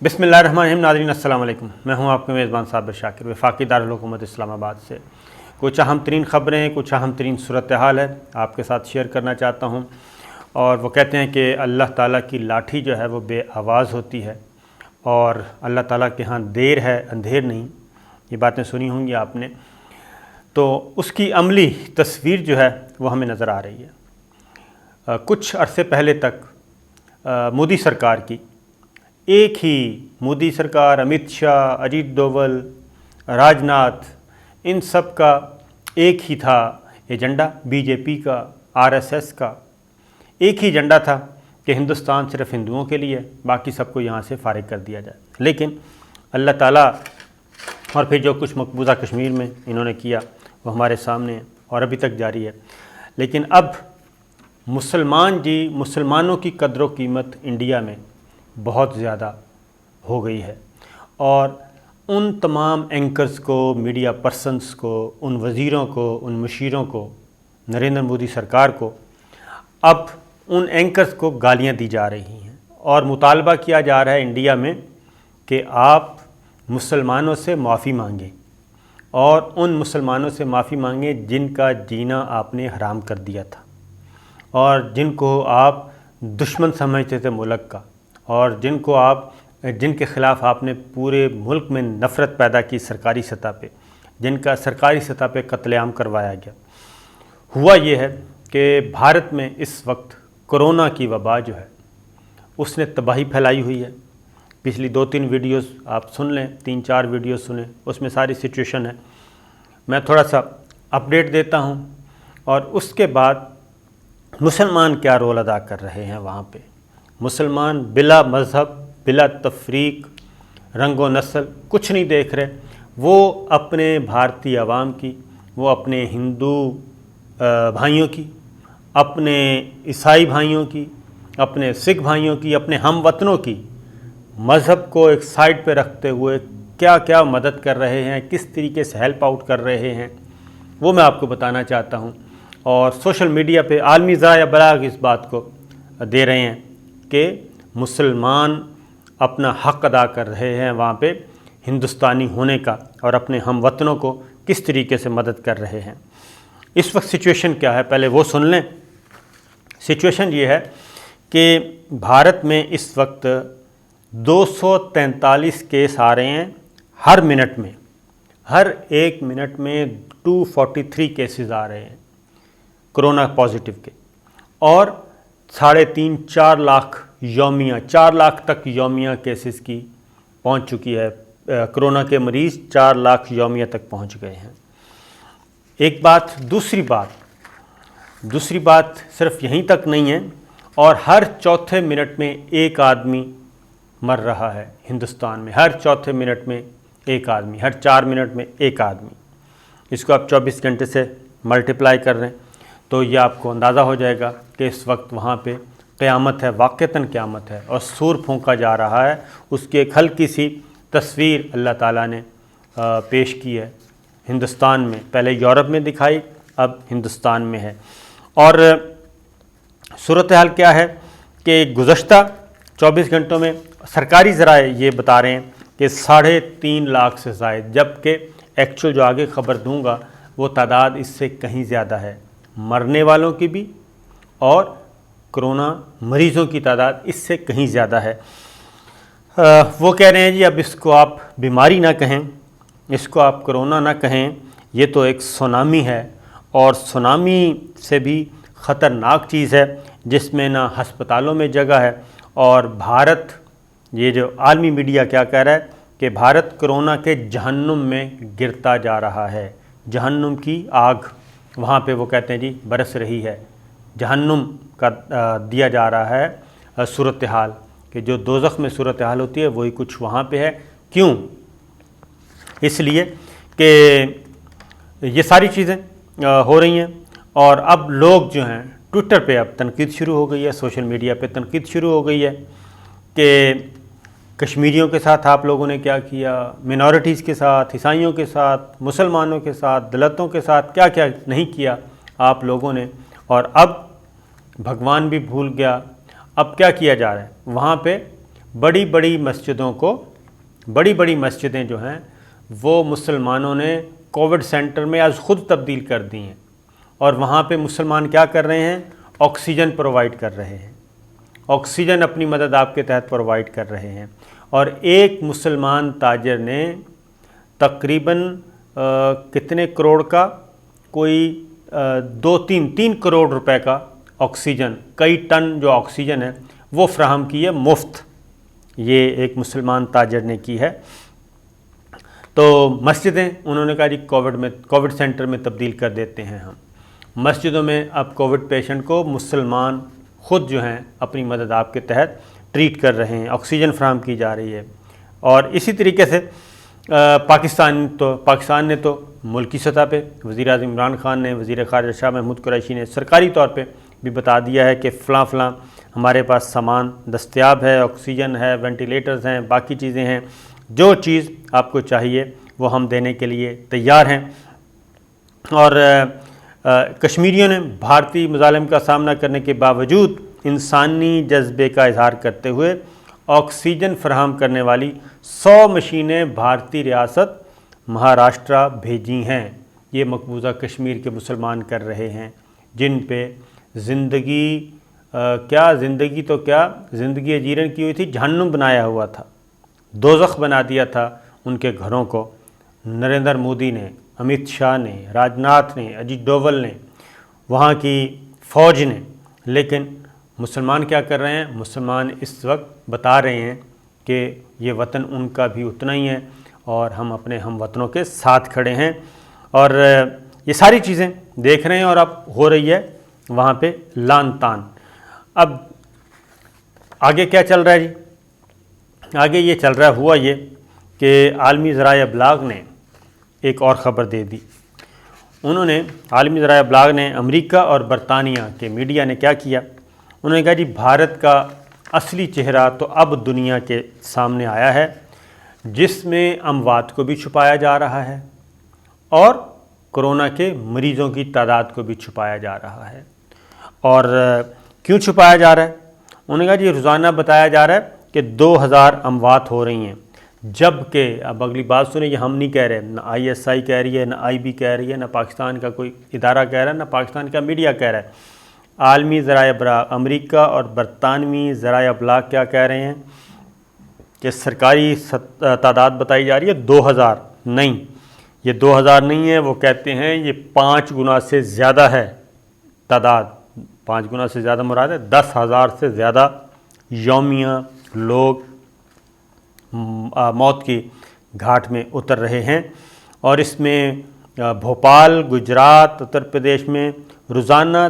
बिस्मिल्लाहिर्रहमानिर्रहीम। नाज़रीन अस्सलाम वालेकुम। मैं हूं आपके मेज़बान साबिर शाकिर वफाकी दारुल हुकूमत इस्लामाबाद से। कुछ अहम तरीन ख़बरें, कुछ अहम तरीन सूरत हाल है आपके साथ शेयर करना चाहता हूं। और वो कहते हैं कि अल्लाह ताला की लाठी जो है वो बेआवाज़ होती है और अल्लाह ताला के यहाँ देर है अंधेर नहीं। ये बातें सुनी होंगी आपने, तो उसकी अमली तस्वीर जो है वो हमें नज़र आ रही है। कुछ अरसे पहले तक मोदी सरकार की एक ही मोदी सरकार, अमित शाह, अजीत डोवल, राजनाथ, इन सब का एक ही था एजेंडा। बीजेपी का, आरएसएस का एक ही एजेंडा था कि हिंदुस्तान सिर्फ हिंदुओं के लिए, बाकी सबको यहाँ से फारिग कर दिया जाए। लेकिन अल्लाह ताला और फिर जो कुछ मकबूजा कश्मीर में इन्होंने किया वो हमारे सामने है और अभी तक जारी है। लेकिन अब मुसलमानों की कदर व कीमत इंडिया में बहुत ज़्यादा हो गई है और उन तमाम एंकर्स को, मीडिया पर्सन्स को, उन वज़ीरों को, उन मुशीरों को, नरेंद्र मोदी सरकार को अब उन एंकर्स को गालियां दी जा रही हैं और मुतालबा किया जा रहा है इंडिया में कि आप मुसलमानों से माफ़ी मांगें और उन मुसलमानों से माफ़ी मांगें जिनका जीना आपने हराम कर दिया था और जिनको आप दुश्मन समझते थे मुल्क का और जिनके ख़िलाफ़ आपने पूरे मुल्क में नफ़रत पैदा की सरकारी सतह पे, जिनका सरकारी सतह पे कत्लेआम करवाया गया। हुआ ये है कि भारत में इस वक्त कोरोना की वबा जो है उसने तबाही फैलाई हुई है। पिछली 2-3 वीडियोस आप सुन लें, 3-4 वीडियोस सुने, उसमें सारी सिचुएशन है। मैं थोड़ा सा अपडेट देता हूँ और उसके बाद मुसलमान क्या रोल अदा कर रहे हैं वहाँ पे। मुसलमान बिला मज़हब, बिला तफरीक, रंग व नस्ल कुछ नहीं देख रहे। वो अपने भारतीय अवाम की, वो अपने हिंदू भाइयों की, अपने ईसाई भाइयों की, अपने सिख भाइयों की, अपने हम वतनों की मज़हब को एक साइड पे रखते हुए क्या क्या मदद कर रहे हैं, किस तरीके से हेल्प आउट कर रहे हैं, वो मैं आपको बताना चाहता हूँ। और सोशल मीडिया पे आलमी ज़राया बलाग इस बात को दे रहे हैं कि मुसलमान अपना हक़ अदा कर रहे हैं वहाँ पे हिंदुस्तानी होने का और अपने हम वतनों को किस तरीके से मदद कर रहे हैं। इस वक्त सिचुएशन क्या है पहले वो सुन लें। सिचुएशन ये है कि भारत में इस वक्त 243 केस आ रहे हैं हर मिनट में, हर एक मिनट में 243 केसेस आ रहे हैं कोरोना पॉजिटिव के और 3.5-4 लाख यौमिया, 4 लाख तक यौमिया केसेस की पहुंच चुकी है। कोरोना के मरीज़ 4 लाख यौमिया तक पहुंच गए हैं। एक बात, दूसरी बात सिर्फ यहीं तक नहीं है और हर चौथे मिनट में एक आदमी मर रहा है हिंदुस्तान में। हर चौथे मिनट में एक आदमी, हर 4 मिनट में एक आदमी। इसको आप 24 घंटे से मल्टीप्लाई कर रहे हैं तो ये आपको अंदाज़ा हो जाएगा कि इस वक्त वहाँ पे क़यामत है, वाक़तन क़यामत है और सूर फूंका जा रहा है। उसकी एक हल्की सी तस्वीर अल्लाह ताला ने पेश की है हिंदुस्तान में। पहले यूरोप में दिखाई, अब हिंदुस्तान में है। और सूरत हाल क्या है कि गुज़श्ता 24 घंटों में सरकारी ज़राए ये बता रहे हैं कि 3.5 लाख से ज़ायद, जबकि एक्चुअल जो आगे ख़बर दूंगा वो तादाद इससे कहीं ज़्यादा है। मरने वालों की भी और कोरोना मरीज़ों की तादाद इससे कहीं ज़्यादा है। वो कह रहे हैं जी अब इसको आप बीमारी ना कहें, इसको आप कोरोना ना कहें, ये तो एक सुनामी है और सुनामी से भी ख़तरनाक चीज़ है जिसमें ना हस्पतालों में जगह है। और भारत, ये जो आलमी मीडिया क्या कह रहा है कि भारत कोरोना के जहन्नुम में गिरता जा रहा है। जहन्नुम की आग वहाँ पे वो कहते हैं जी बरस रही है। जहन्नुम का दिया जा रहा है सूरत हाल कि जो दोज़ख में सूरत हाल होती है वही कुछ वहाँ पे है। क्यों? इसलिए कि ये सारी चीज़ें हो रही हैं और अब लोग जो हैं ट्विटर पे अब तनकीद शुरू हो गई है, सोशल मीडिया पे तनकीद शुरू हो गई है कि कश्मीरियों के साथ आप लोगों ने क्या किया, मिनॉरिटीज़ के साथ, ईसाइयों के साथ, मुसलमानों के साथ, दलितों के साथ क्या क्या नहीं किया आप लोगों ने। और अब भगवान भी भूल गया, अब क्या किया जा रहा है, वहाँ पे बड़ी बड़ी मस्जिदें जो हैं वो मुसलमानों ने कोविड सेंटर में आज ख़ुद तब्दील कर दी हैं, और वहाँ पे मुसलमान क्या कर रहे हैं, ऑक्सीजन प्रोवाइड कर रहे हैं, ऑक्सीजन अपनी मदद आपके तहत प्रोवाइड कर रहे हैं। और एक मुसलमान ताजर ने तकरीबन कितने करोड़ का, कोई 3 करोड़ रुपए का ऑक्सीजन, कई टन जो ऑक्सीजन है वो फ्राहम की है मुफ्त। ये एक मुसलमान ताजर ने की है। तो मस्जिदें उन्होंने कहा जी कोविड सेंटर में तब्दील कर देते हैं हम। मस्जिदों में अब कोविड पेशेंट को मुसलमान ख़ुद जो हैं अपनी मदद आपके तहत ट्रीट कर रहे हैं, ऑक्सीजन फ्राहम की जा रही है। और इसी तरीके से पाकिस्तान ने तो मुल्की सतह पे वज़ीर-ए-आज़म इमरान खान ने, वज़ीर ख़ारिजा शाह महमूद कुरैशी ने सरकारी तौर पे भी बता दिया है कि फ़लाँ हमारे पास सामान दस्तयाब है, ऑक्सीजन है, वेंटिलेटर्स हैं, बाकी चीज़ें हैं, जो चीज़ आपको चाहिए वो हम देने के लिए तैयार हैं। और कश्मीरियों ने भारतीय मुज़ालिम का सामना करने के बावजूद इंसानी जज्बे का इजहार करते हुए ऑक्सीजन फराहम करने वाली 100 मशीनें भारतीय रियासत महाराष्ट्र भेजी हैं। ये मकबूजा कश्मीर के मुसलमान कर रहे हैं, जिन पे ज़िंदगी अजीरन की हुई थी, जहन्नुम बनाया हुआ था, दोज़ख बना दिया था उनके घरों को। नरेंद्र मोदी ने, अमित शाह ने, राजनाथ ने, अजीत डोवल ने, वहाँ की फ़ौज ने। लेकिन मुसलमान क्या कर रहे हैं, मुसलमान इस वक्त बता रहे हैं कि ये वतन उनका भी उतना ही है और हम अपने हम वतनों के साथ खड़े हैं। और ये सारी चीज़ें देख रहे हैं और अब हो रही है वहाँ पे लान तान। अब आगे क्या चल रहा है जी, आगे ये चल रहा हुआ ये कि आलमी ज़राए अबलाग ने एक और ख़बर दे दी। उन्होंने, आलमी ज़राए अबलाग ने, अमेरिका और बरतानिया के मीडिया ने क्या किया, उन्होंने कहा जी भारत का असली चेहरा तो अब दुनिया के सामने आया है, जिसमें अमवात को भी छुपाया जा रहा है और कोरोना के मरीज़ों की तादाद को भी छुपाया जा रहा है। और क्यों छुपाया जा रहा है, उन्होंने कहा जी रोज़ाना बताया जा रहा है कि 2000 अमवात हो रही हैं, जबकि अब अगली बात सुने, ये हम नहीं कह रहे, ना ISI कह रही है, ना IB कह रही है, ना पाकिस्तान का कोई इदारा कह रहा है, ना पाकिस्तान का मीडिया कह रहा है। आलमी ज़राए अबलाग, अमेरिका और बरतानवी ज़राए अबलाग क्या कह रहे हैं कि सरकारी तादाद बताई जा रही है 2000 नहीं, ये 2000 नहीं है, वो कहते हैं ये 5 गुना से ज़्यादा है तादाद। 5 गुना से ज़्यादा मुराद है 10,000 से ज़्यादा यौमिया लोग मौत की घाट में उतर रहे हैं। और इसमें भोपाल, गुजरात, उत्तर प्रदेश में रोज़ाना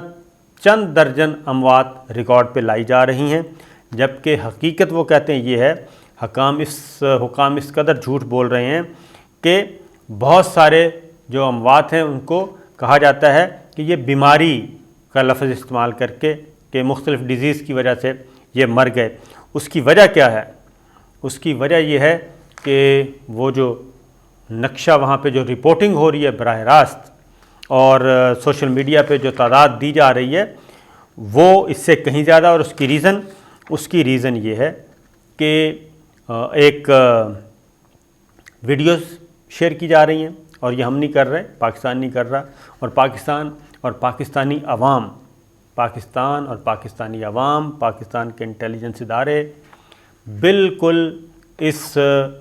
चंद दर्जन अमवात रिकॉर्ड पे लाई जा रही हैं, जबकि हकीकत वो कहते हैं ये है, हुकाम इस कदर झूठ बोल रहे हैं कि बहुत सारे जो अमवात हैं उनको कहा जाता है कि ये बीमारी का लफ्ज़ इस्तेमाल करके कि मुख्तलिफ़ डिज़ीज़ की वजह से ये मर गए। उसकी वजह क्या है, उसकी वजह ये है कि वो जो नक्शा वहाँ पे जो रिपोर्टिंग हो रही है बराह रास्त और सोशल मीडिया पे जो तादाद दी जा रही है वो इससे कहीं ज़्यादा। और उसकी रीज़न ये है कि एक वीडियोस शेयर की जा रही हैं, और ये हम नहीं कर रहे, पाकिस्तान नहीं कर रहा, और पाकिस्तान और पाकिस्तानी अवाम, पाकिस्तान के इंटेलिजेंस इदारे बिल्कुल इस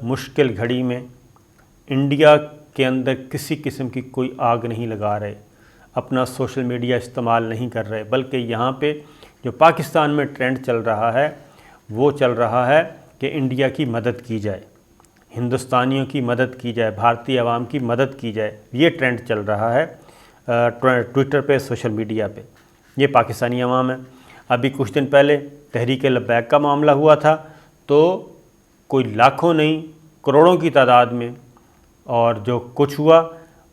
मुश्किल घड़ी में इंडिया के अंदर किसी किस्म की कोई आग नहीं लगा रहे, अपना सोशल मीडिया इस्तेमाल नहीं कर रहे, बल्कि यहाँ पे जो पाकिस्तान में ट्रेंड चल रहा है वो चल रहा है कि इंडिया की मदद की जाए, हिंदुस्तानियों की मदद की जाए, भारतीय आवाम की मदद की जाए। ये ट्रेंड चल रहा है ट्विटर पे, सोशल मीडिया पे। ये पाकिस्तानी आवाम है। अभी कुछ दिन पहले तहरीक लब्बैक का मामला हुआ था, तो कोई लाखों नहीं करोड़ों की तादाद में, और जो कुछ हुआ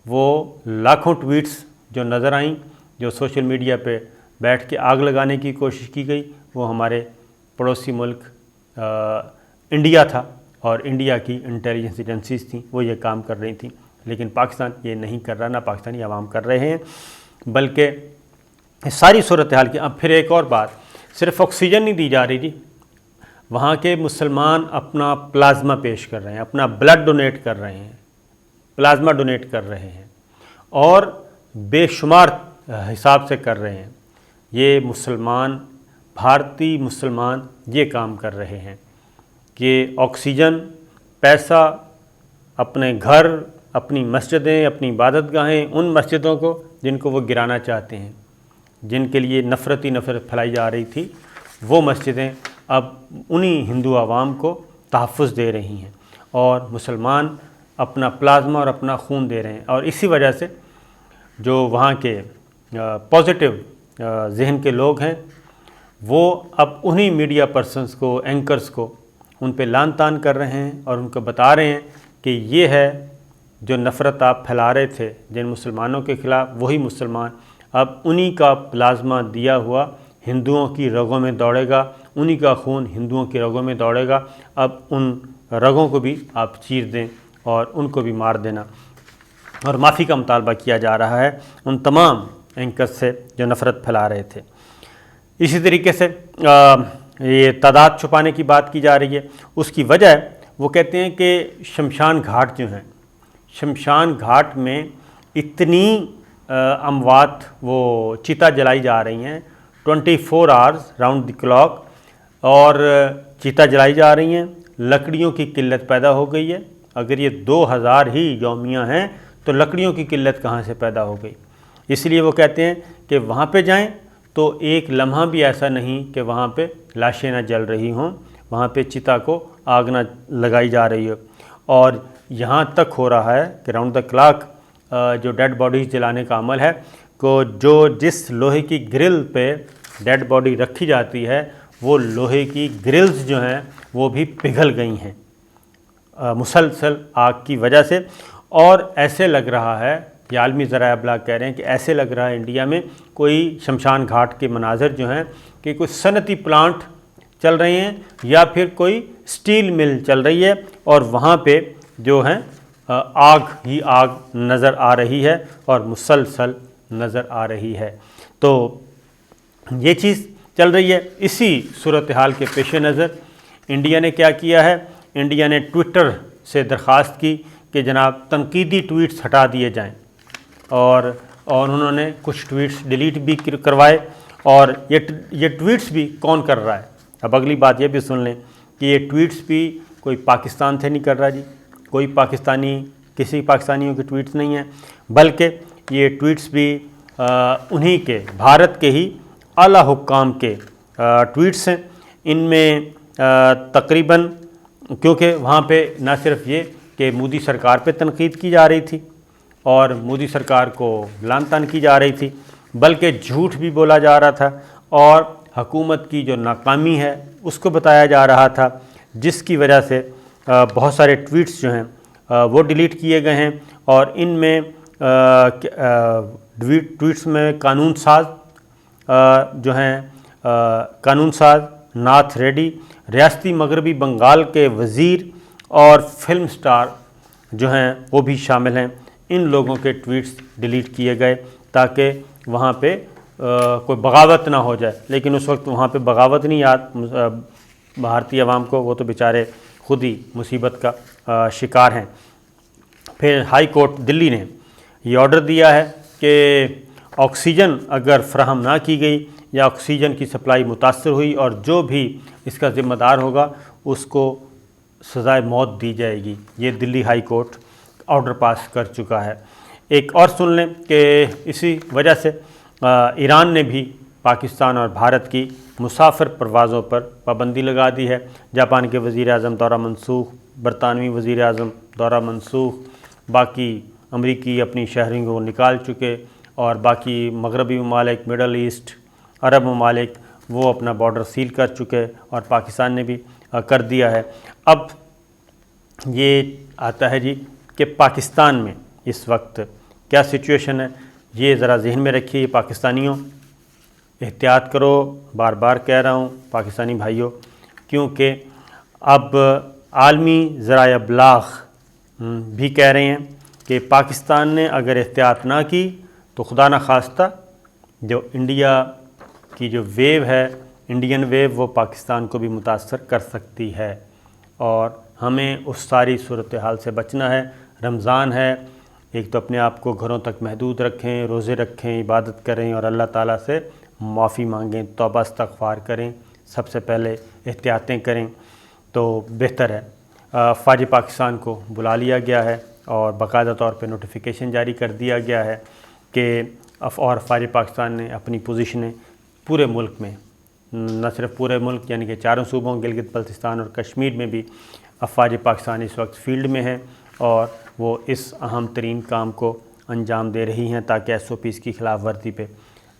वो लाखों ट्वीट्स जो नज़र आईं, जो सोशल मीडिया पे बैठ के आग लगाने की कोशिश की गई, वो हमारे पड़ोसी मुल्क इंडिया था और इंडिया की इंटेलिजेंस एजेंसीज़ थी, वो ये काम कर रही थी। लेकिन पाकिस्तान ये नहीं कर रहा, ना पाकिस्तानी आवाम कर रहे हैं, बल्कि सारी सूरत हाल की। अब फिर एक और बात, सिर्फ ऑक्सीजन नहीं दी जा रही जी, وہاں کے مسلمان اپنا پلازما پیش کر رہے ہیں، اپنا بلڈ ڈونیٹ کر رہے ہیں، پلازما ڈونیٹ کر رہے ہیں اور بے شمار حساب سے کر رہے ہیں۔ یہ مسلمان، بھارتی مسلمان یہ کام کر رہے ہیں کہ آکسیجن، پیسہ، اپنے گھر، اپنی مسجدیں، اپنی عبادت گاہیں، ان مسجدوں کو جن کو وہ گرانا چاہتے ہیں، جن کے لیے نفرت پھیلائی جا رہی تھی، وہ مسجدیں اب انہی ہندو عوام کو تحفظ دے رہی ہیں اور مسلمان اپنا پلازما اور اپنا خون دے رہے ہیں۔ اور اسی وجہ سے جو وہاں کے پازیٹیو ذہن کے لوگ ہیں وہ اب انہی میڈیا پرسنز کو، اینکرز کو ان پہ لعن طعن کر رہے ہیں اور ان کو بتا رہے ہیں کہ یہ ہے جو نفرت آپ پھیلا رہے تھے جن مسلمانوں کے خلاف، وہی مسلمان اب انہی کا پلازما دیا ہوا ہندوؤں کی رگوں میں دوڑے گا، انہی کا خون ہندوؤں کی رگوں میں دوڑے گا، اب ان رگوں کو بھی آپ چیر دیں اور ان کو بھی مار دینا۔ اور معافی کا مطالبہ کیا جا رہا ہے ان تمام اینکرز سے جو نفرت پھیلا رہے تھے۔ اسی طریقے سے یہ تعداد چھپانے کی بات کی جا رہی ہے، اس کی وجہ وہ کہتے ہیں کہ شمشان گھاٹ جو ہیں، شمشان گھاٹ میں اتنی اموات وہ چتا جلائی جا رہی ہیں 24 آورز راؤنڈ دی کلاک، اور چتا جلائی جا رہی ہیں، لکڑیوں کی قلت پیدا ہو گئی ہے۔ اگر یہ 2000 ہی یومیہ ہیں تو لکڑیوں کی قلت کہاں سے پیدا ہو گئی؟ اس لیے وہ کہتے ہیں کہ وہاں پہ جائیں تو ایک لمحہ بھی ایسا نہیں کہ وہاں پہ لاشیں نہ جل رہی ہوں، وہاں پہ چتا کو آگ نہ لگائی جا رہی ہو۔ اور یہاں تک ہو رہا ہے کہ راؤنڈ دا کلاک جو ڈیڈ باڈیز جلانے کا عمل ہے، کو جو جس لوہے کی گرل پہ ڈیڈ باڈی رکھی جاتی ہے وہ لوہے کی گرلز جو ہیں وہ بھی پگھل گئی ہیں مسلسل آگ کی وجہ سے۔ اور ایسے لگ رہا ہے، یہ عالمی ذرائع ابلاغ کہہ رہے ہیں کہ ایسے لگ رہا ہے انڈیا میں کوئی شمشان گھاٹ کے مناظر جو ہیں کہ کوئی صنعتی پلانٹ چل رہے ہیں یا پھر کوئی سٹیل مل چل رہی ہے اور وہاں پہ جو ہیں آگ ہی آگ نظر آ رہی ہے اور مسلسل نظر آ رہی ہے۔ تو یہ چیز چل رہی ہے۔ اسی صورتحال کے پیش نظر انڈیا نے کیا کیا ہے؟ انڈیا نے ٹویٹر سے درخواست کی کہ جناب تنقیدی ٹویٹس ہٹا دیے جائیں، اور انہوں نے کچھ ٹویٹس ڈیلیٹ بھی کروائے۔ اور یہ ٹویٹس بھی کون کر رہا ہے؟ اب اگلی بات یہ بھی سن لیں کہ یہ ٹویٹس بھی کوئی پاکستان سے نہیں کر رہا جی، کوئی پاکستانی، کسی پاکستانیوں کے ٹویٹس نہیں ہیں، بلکہ یہ ٹویٹس بھی انہی کے، بھارت کے ہی اعلیٰ حکام کے ٹویٹس ہیں۔ ان میں تقریباً، کیونکہ وہاں پہ نہ صرف یہ کہ مودی سرکار پہ تنقید کی جا رہی تھی اور مودی سرکار کو لعن طعن کی جا رہی تھی، بلکہ جھوٹ بھی بولا جا رہا تھا اور حکومت کی جو ناکامی ہے اس کو بتایا جا رہا تھا، جس کی وجہ سے بہت سارے ٹویٹس جو ہیں وہ ڈیلیٹ کیے گئے ہیں۔ اور ان میں ٹویٹس میں قانون ساز جو ہیں، قانون ساز ناتھ ریڈی، ریاستی مغربی بنگال کے وزیر اور فلم سٹار جو ہیں وہ بھی شامل ہیں۔ ان لوگوں کے ٹویٹس ڈیلیٹ کیے گئے تاکہ وہاں پہ کوئی بغاوت نہ ہو جائے، لیکن اس وقت وہاں پہ بغاوت نہیں یاد بھارتی عوام کو، وہ تو بیچارے خود ہی مصیبت کا شکار ہیں۔ پھر ہائی کورٹ دلی نے یہ آرڈر دیا ہے کہ آکسیجن اگر فراہم نہ کی گئی یا آکسیجن کی سپلائی متاثر ہوئی اور جو بھی اس کا ذمہ دار ہوگا اس کو سزائے موت دی جائے گی۔ یہ دلی ہائی کورٹ آرڈر پاس کر چکا ہے۔ ایک اور سن لیں کہ اسی وجہ سے ایران نے بھی پاکستان اور بھارت کی مسافر پروازوں پر پابندی لگا دی ہے۔ جاپان کے وزیر اعظم دورہ منسوخ، برطانوی وزیر اعظم دورہ منسوخ، باقی امریکی اپنی شہریوں کو نکال چکے، اور باقی مغربی ممالک، مڈل ایسٹ، عرب ممالک وہ اپنا بارڈر سیل کر چکے، اور پاکستان نے بھی کر دیا ہے۔ اب یہ آتا ہے جی کہ پاکستان میں اس وقت کیا سچویشن ہے، یہ ذرا ذہن میں رکھیے پاکستانیوں، احتیاط کرو، بار بار کہہ رہا ہوں پاکستانی بھائیوں، کیونکہ اب عالمی ذرائع ابلاغ بھی کہہ رہے ہیں کہ پاکستان نے اگر احتیاط نہ کی تو خدا نخواستہ جو انڈیا کی جو ویو ہے، انڈین ویو وہ پاکستان کو بھی متاثر کر سکتی ہے، اور ہمیں اس ساری صورتحال سے بچنا ہے۔ رمضان ہے، ایک تو اپنے آپ کو گھروں تک محدود رکھیں، روزے رکھیں، عبادت کریں اور اللہ تعالیٰ سے معافی مانگیں، توبہ استغفار کریں، سب سے پہلے احتیاطیں کریں تو بہتر ہے۔ فوج پاکستان کو بلا لیا گیا ہے اور باقاعدہ طور پہ نوٹیفیکیشن جاری کر دیا گیا ہے کہ اور فوج پاکستان نے اپنی پوزیشنیں پورے ملک میں، نہ صرف پورے ملک یعنی کہ چاروں صوبوں گلگت بلتستان اور کشمیر میں بھی افواج پاکستان اس وقت فیلڈ میں ہیں اور وہ اس اہم ترین کام کو انجام دے رہی ہیں تاکہ SOPs کی خلاف ورزی پہ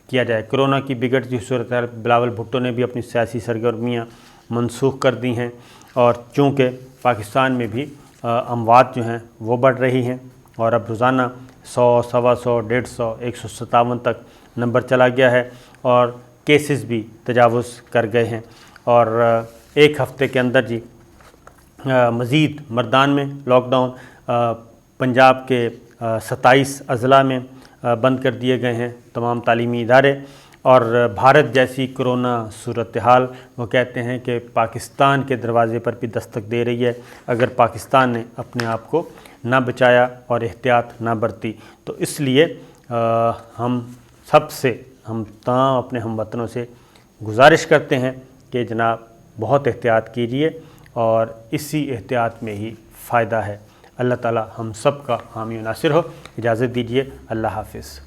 کیا جائے۔ کرونا کی بگڑتی صورتحال، بلاول بھٹو نے بھی اپنی سیاسی سرگرمیاں منسوخ کر دی ہیں، اور چونکہ پاکستان میں بھی اموات جو ہیں وہ بڑھ رہی ہیں اور اب روزانہ 100، 125، 150، 157 تک نمبر چلا گیا ہے اور کیسز بھی تجاوز کر گئے ہیں، اور ایک ہفتے کے اندر جی مزید مردان میں لاک ڈاؤن، پنجاب کے 27 اضلاع میں بند کر دیے گئے ہیں تمام تعلیمی ادارے، اور بھارت جیسی کرونا صورتحال وہ کہتے ہیں کہ پاکستان کے دروازے پر بھی دستک دے رہی ہے۔ اگر پاکستان نے اپنے آپ کو نہ بچایا اور احتیاط نہ برتی تو اس لیے ہم تمام اپنے ہم وطنوں سے گزارش کرتے ہیں کہ جناب بہت احتیاط کیجئے، اور اسی احتیاط میں ہی فائدہ ہے۔ اللہ تعالی ہم سب کا حامی و ناصر ہو۔ اجازت دیجیے، اللہ حافظ۔